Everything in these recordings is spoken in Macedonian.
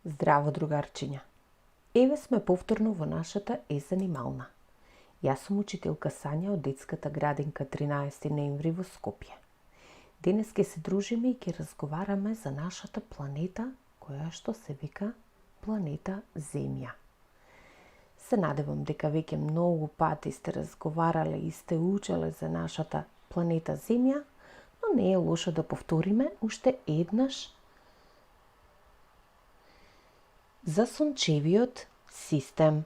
Здраво, другарчиња! Еве сме повторно во нашата занимална. Јас сум учителка Сања од детската градинка 13 ноември во Скопје. Денес ќе се дружиме и ќе разговараме за нашата планета, која што се вика планета Земја. Се надевам дека веќе многу пати сте разговарале и сте учеле за нашата планета Земја, но не е лошо да повториме уште еднаш за сончевиот систем.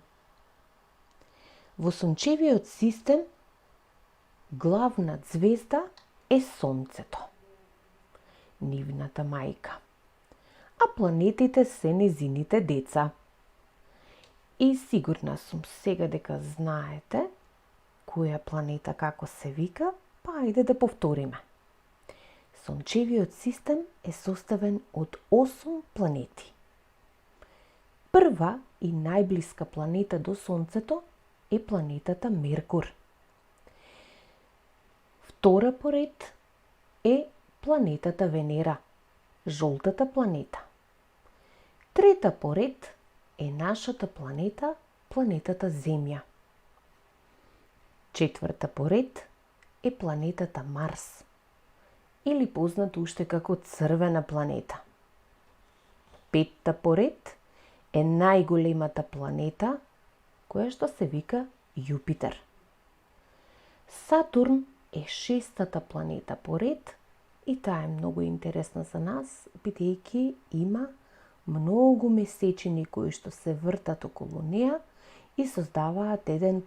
Во сончевиот систем главна ѕвезда е Сонцето, нивната мајка, а планетите се незините деца. И сигурна сум сега дека знаете која планета како се вика, па ајде да повториме. Сончевиот систем е составен од 8 планети. Прва и најблиска планета до Сонцето е планетата Меркур. Втора по ред е планетата Венера, жолтата планета. Трета по ред е нашата планета, планетата Земја. Четврта по ред е планетата Марс, или познат уште како црвена планета. Петта по ред е најголемата планета, која што се вика Јупитер. Сатурн е шестата планета по ред и таа е многу интересна за нас, бидејќи има многу месечини кои што се вртат околу неа и создаваат еден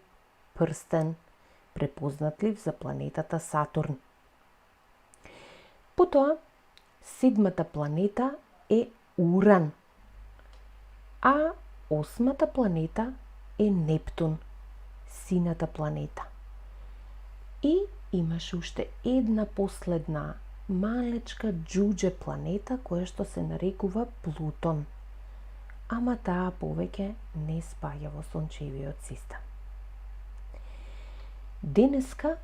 прстен, препознатлив за планетата Сатурн. Потоа, седмата планета е Уран, а осмата планета е Нептун, сината планета. И имаш уште една последна малечка џуџе планета која што се нарекува Плутон. Ама таа повеќе не спаѓа во сончевиот систем. Денеска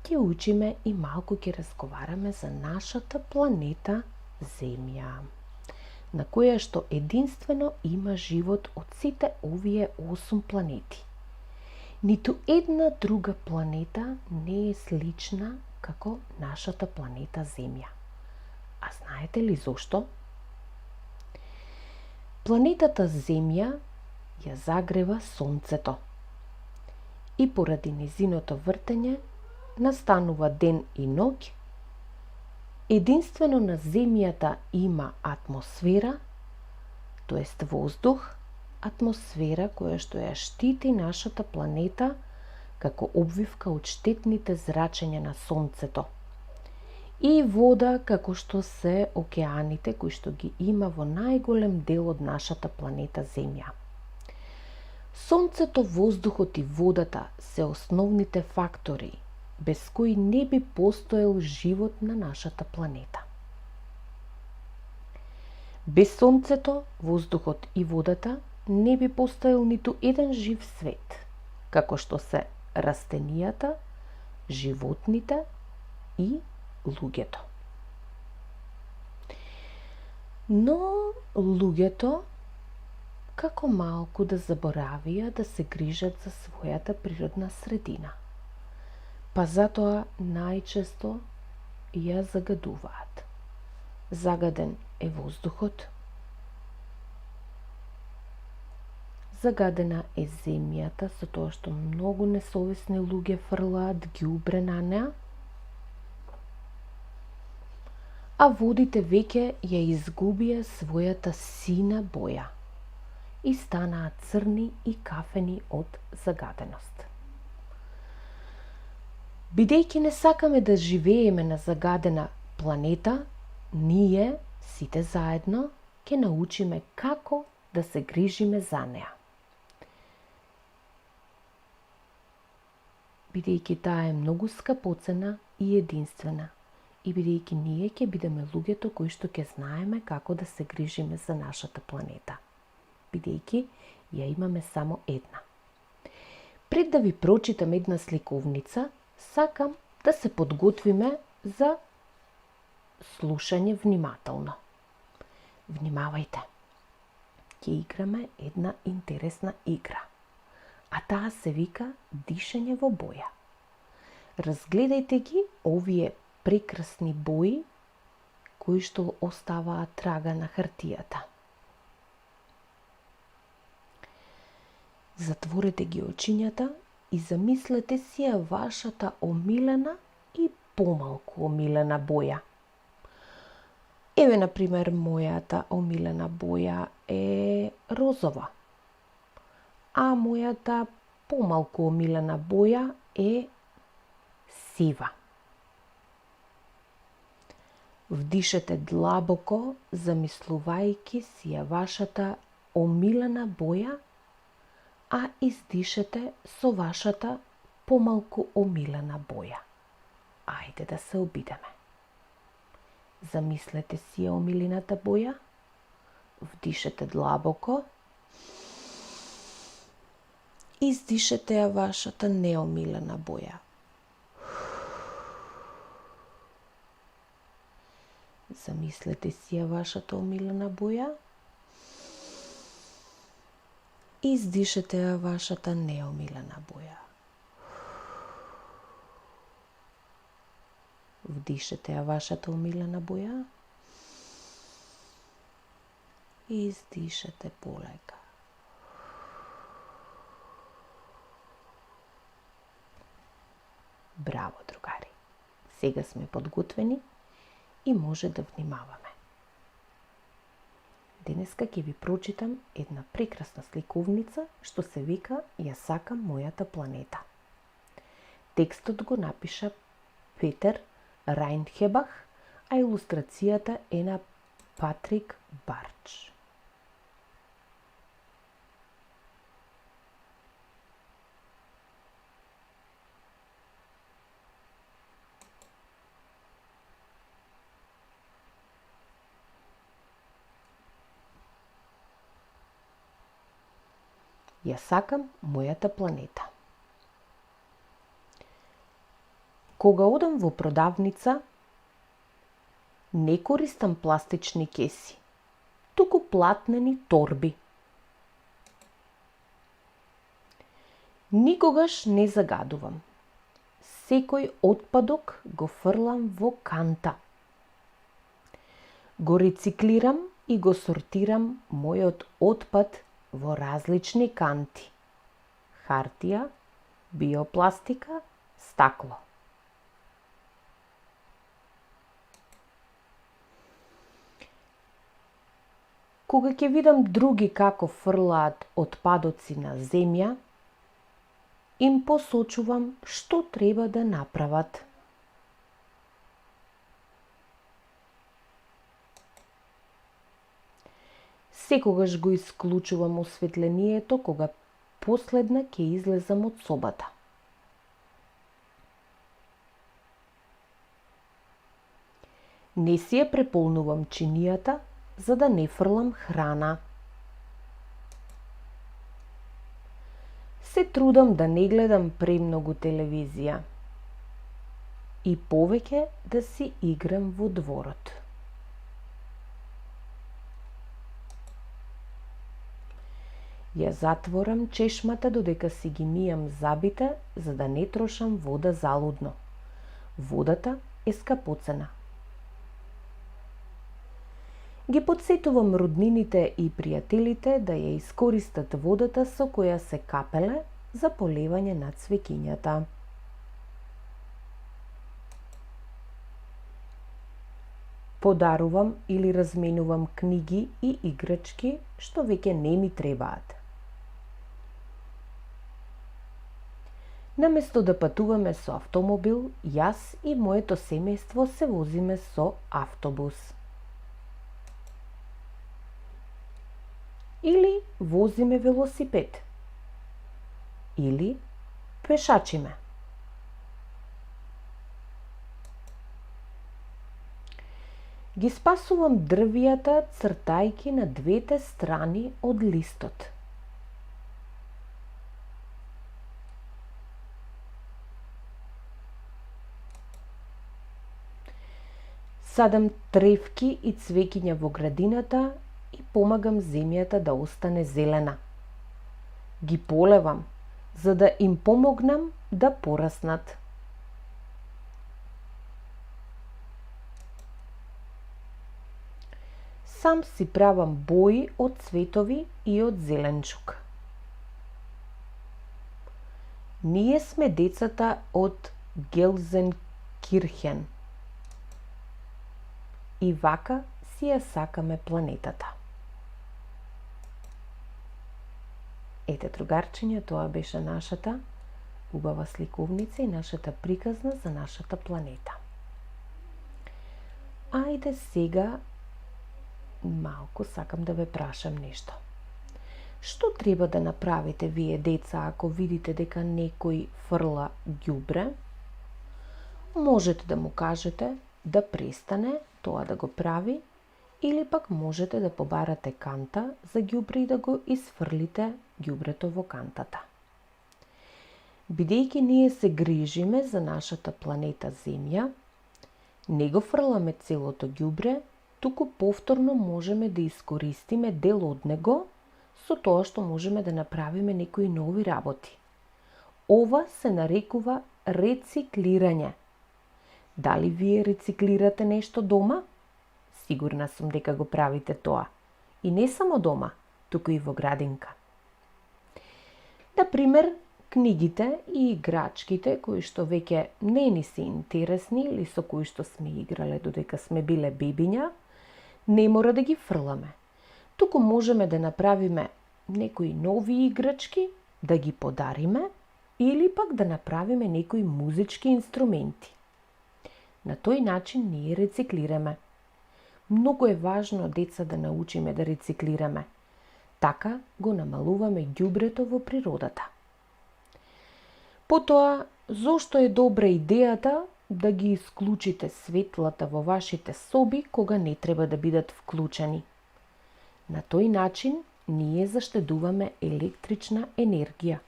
ќе учиме и малку ќе разговараме за нашата планета Земја, на која што единствено има живот од сите овие 8 планети. Ниту една друга планета не е слична како нашата планета Земја. А знаете ли зошто? Планетата Земја ја загрева Сонцето и поради незиното вртење настанува ден и ноќ. Единствено на Земјата има атмосфера, тоест воздух, атмосфера која што ја штити нашата планета како обвивка од штетните зрачења на Сонцето. И вода како што се океаните кои што ги има во најголем дел од нашата планета Земја. Сонцето, воздухот и водата се основните фактори без кои не би постоел живот на нашата планета. Без Сонцето, воздухот и водата не би постоел ниту еден жив свет, како што се растенијата, животните и луѓето. Но луѓето како малку да заборавија да се грижат за својата природна средина, па затоа најчесто ја загадуваат. Загаден е воздухот, загадена е земјата со тоа што многу несовесни луѓе фрлаат ѓубре на неа, а водите веќе ја изгубија својата сина боја и станаа црни и кафени од загаденост. Бидејќи не сакаме да живееме на загадена планета, ние, сите заедно, ќе научиме како да се грижиме за неа. Бидејќи таа е многу скапоцена и единствена, и бидејќи ние ќе бидеме луѓето кои што ќе знаеме како да се грижиме за нашата планета, бидејќи ја имаме само една. Пред да ви прочитам една сликовница, сакам да се подготвиме за слушање внимателно. Внимавајте. ќе играме една интересна игра. А таа се вика дишење во боја. Разгледајте ги овие прекрасни бои кои што оставаат трага на хартијата. Затворете ги очињата и замислете си ја вашата омилена и помалку омилена боја. Еве, например, мојата омилена боја е розова, а мојата помалку омилена боја е сива. Вдишете длабоко, замислувајќи си ја вашата омилена боја, а издишете со вашата помалку омилена боја. Ајде да се обидеме. Замислете си ја омилената боја, вдишете длабоко, издишете ја вашата неомилена боја. Замислете си ја вашата омилена боја, издишете ја вашата неомилена боја. Вдишете ја вашата омилена боја и издишете полека. Браво, другари! Сега сме подготвени и може да внимаваме. Денеска ќе ви прочитам една прекрасна сликовница што се вика "Ја сакам мојата планета". Текстот го напиша Петер Рајнхебах, а илустрацијата е на Патрик Барч. Ја сакам мојата планета. Кога одам во продавница, не користам пластични кеси, туку платнени торби. Никогаш не загадувам. Секој отпадок го фрлам во канта. Го рециклирам и го сортирам мојот отпад во различни канти: хартија, биопластика, стакло. Кога ќе видам други како фрлаат отпадоци на земја, им посочувам што треба да направат. Секогаш го исклучувам осветлението кога последна ќе излезам од собата. Не си ја преполнувам чинијата за да не фрлам храна. Се трудам да не гледам премногу телевизија и повеќе да си играм во дворот. Ја затворам чешмата додека си ги мијам забите за да не трошам вода залудно. Водата е скапоцена. Ги потсетувам роднините и пријателите да ја искористат водата со која се капеле за полевање на цвеќињата. Подарувам или разменувам книги и играчки што веќе не ми требаат. Наместо да патуваме со автомобил, јас и моето семејство се возиме со автобус. Или возиме велосипед. Или пешачиме. Ги спасувам дрвијата цртајки на двете страни од листот. Садам тревки и цвеќиња во градината и помагам земјата да остане зелена. Ги полевам, за да им помогнам да пораснат. Сам си правам бои од цветови и од зеленчук. Ние сме децата од Гелзенкирхен. И вака си ја сакаме планетата. Ете, другарчиња, тоа беше нашата убава сликовница и нашата приказна за нашата планета. Ајде сега малку сакам да ве прашам нешто. Што треба да направите вие, деца, ако видите дека некој фрла ѓубре? Можете да му кажете да престане тоа да го прави, или пак можете да побарате канта за ѓубре и да го исфрлите ѓубрето во кантата. Бидејќи ние се грижиме за нашата планета Земја, не го фрламе целото ѓубре, туку повторно можеме да искористиме дел од него со тоа што можеме да направиме некои нови работи. Ова се нарекува рециклирање. Дали вие рециклирате нешто дома? Сигурна сум дека го правите тоа. И не само дома, туку и во градинка. Например, книгите и играчките кои што веќе не ни се интересни или со кои што сме играле додека сме биле бебиња, не мора да ги фрламе. Туку можеме да направиме некои нови играчки, да ги подариме или пак да направиме некои музички инструменти. На тој начин ние рециклираме. Многу е важно, деца, да научиме да рециклираме. Така го намалуваме ѓубрето во природата. Потоа, зошто е добра идејата да ги исклучите светлата во вашите соби кога не треба да бидат вклучени? На тој начин ние заштедуваме електрична енергија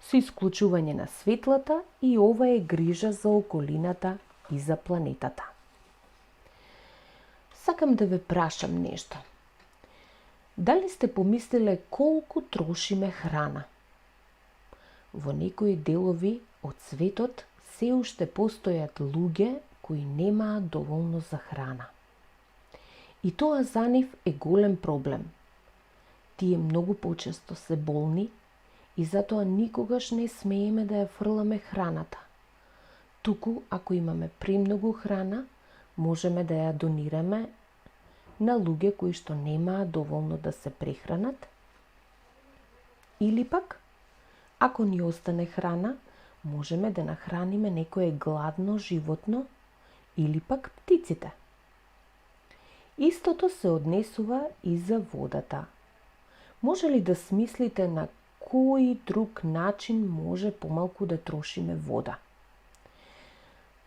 со исклучување на светлата и ова е грижа за околината и за планетата. Сакам да ве прашам нешто. Дали сте помислиле колку трошиме храна? Во некои делови од светот се уште постојат луѓе кои немаат доволно за храна. И тоа за нив е голем проблем. Тие многу почесто се болни и затоа никогаш не смееме да ја фрламе храната. Туку, ако имаме премногу храна, можеме да ја донираме на луѓе кои што немаат доволно да се прехранат. Или пак, ако ни остане храна, можеме да нахраниме некое гладно животно или пак птиците. Истото се однесува и за водата. Може ли да смислите на кој друг начин може помалку да трошиме вода?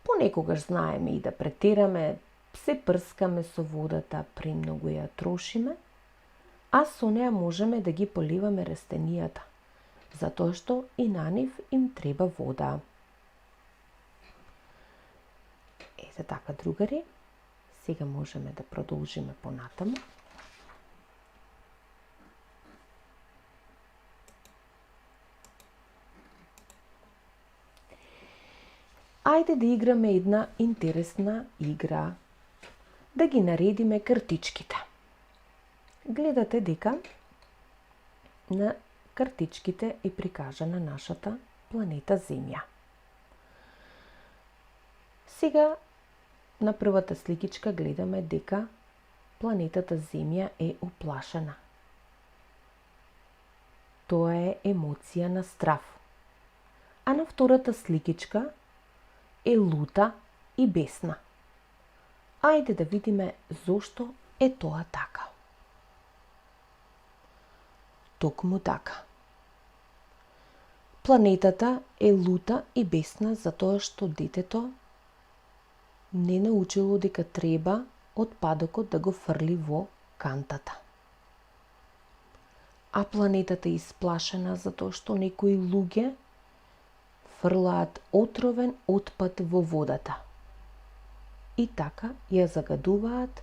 Понекогаш знаеме и да претераме, се прскаме со водата, премногу ја трошиме, а со неа можеме да ги поливаме растенијата, затоа што и на нив им треба вода. Ете така, другари, сега можеме да продолжиме понатаму. Ајде да играме една интересна игра. Да ги наредиме картичките. Гледате дека на картичките е прикажана нашата планета Земја. Сега на првата сликичка гледаме дека планетата Земја е уплашена. Тоа е емоција на страв. А на втората сликичка е лута и бесна. Ајде да видиме зошто е тоа така. Токму така. Планетата е лута и бесна затоа што детето не научило дека треба отпадокот да го фрли во кантата. А планетата е исплашена затоа што некои луѓе фрлаат отровен отпад во водата. И така ја загадуваат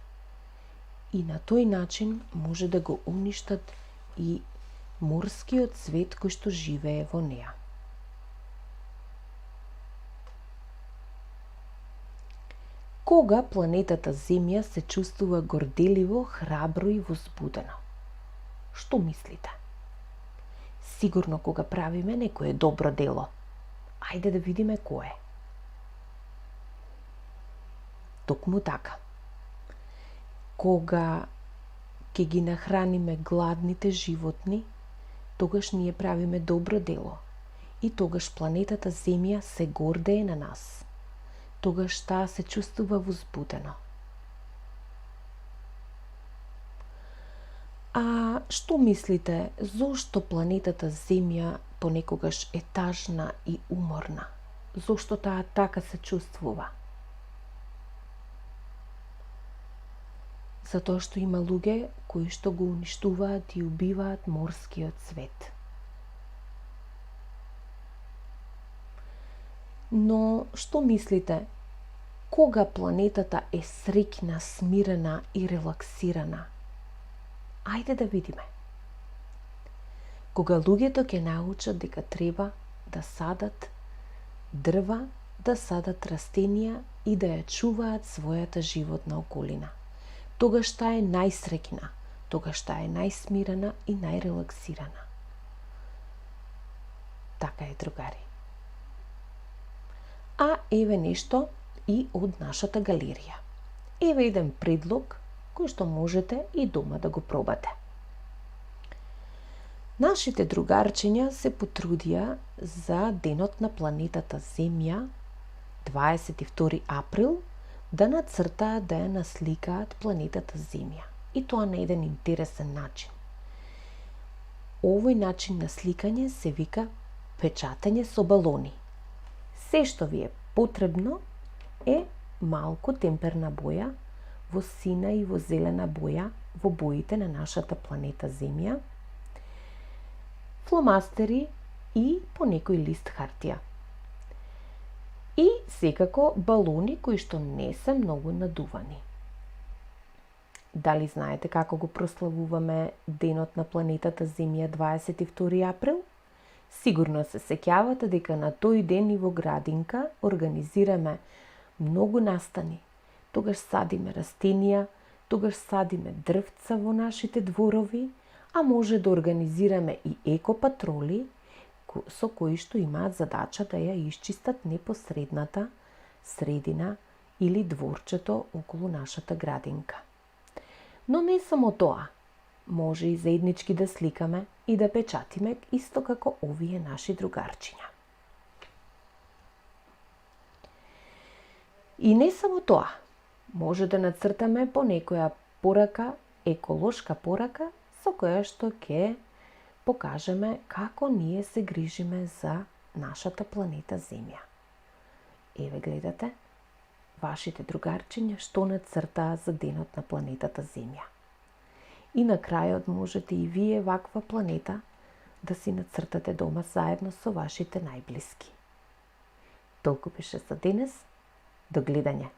и на тој начин може да го уништат и морскиот свет кој што живее во неа. Кога планетата Земја се чувствува горделиво, храбро и возбудено? Што мислите? Сигурно кога правиме некое добро дело. Ајде да видиме кое. Токму така. Кога ќе ги нахраниме гладните животни, тогаш ние правиме добро дело. И тогаш планетата Земја се гордее на нас. Тогаш таа се чувствува возбудено. А што мислите, зошто планетата Земја понекогаш е тажна и уморна? Зошто таа така се чувствува? Затоа што има луѓе кои што го уништуваат и убиваат морскиот свет. Но што мислите, кога планетата е среќна, смирена и релаксирана? Ајде да видиме. Кога луѓето ќе научат дека треба да садат дрва, да садат растенија и да ја чуваат својата животна околина. Тогаш таа е најсреќна, тогаш таа е најсмирена и најрелаксирана. Така е, другари. А еве нешто и од нашата галерија. Еве еден предлог кој што можете и дома да го пробате. Нашите другарчиња се потрудија за денот на планетата Земја, 22 април, да нацртаат, да ја насликаат планетата Земја. И тоа на еден интересен начин. Овој начин на сликање се вика печатење со балони. Се што ви е потребно е малку темперна боја во сина и во зелена боја во боите на нашата планета Земја, фломастери и по некој лист хартија. И секако балони кои што не се многу надувани. Дали знаете како го прославуваме денот на планетата Земја 22 април? Сигурно се сеќавате дека на тој ден и во градинка организираме многу настани. Тогаш садиме растенија, тогаш садиме дрвца во нашите дворови, а може да организираме и екопатроли со кои што имаат задача да ја исчистат непосредната средина или дворчето околу нашата градинка. Но не само тоа, може и заеднички да сликаме и да печатиме исто како овие наши другарчиња. И не само тоа, може да нацртаме по некоја порака, еколошка порака, со која што ќе покажеме како ние се грижиме за нашата планета Земја. Еве гледате, вашите другарчиња што нацртаа за денот на планетата Земја. И на крајот можете и вие ваква планета да си нацртате дома заедно со вашите најблиски. Толку беше за денес. До гледање.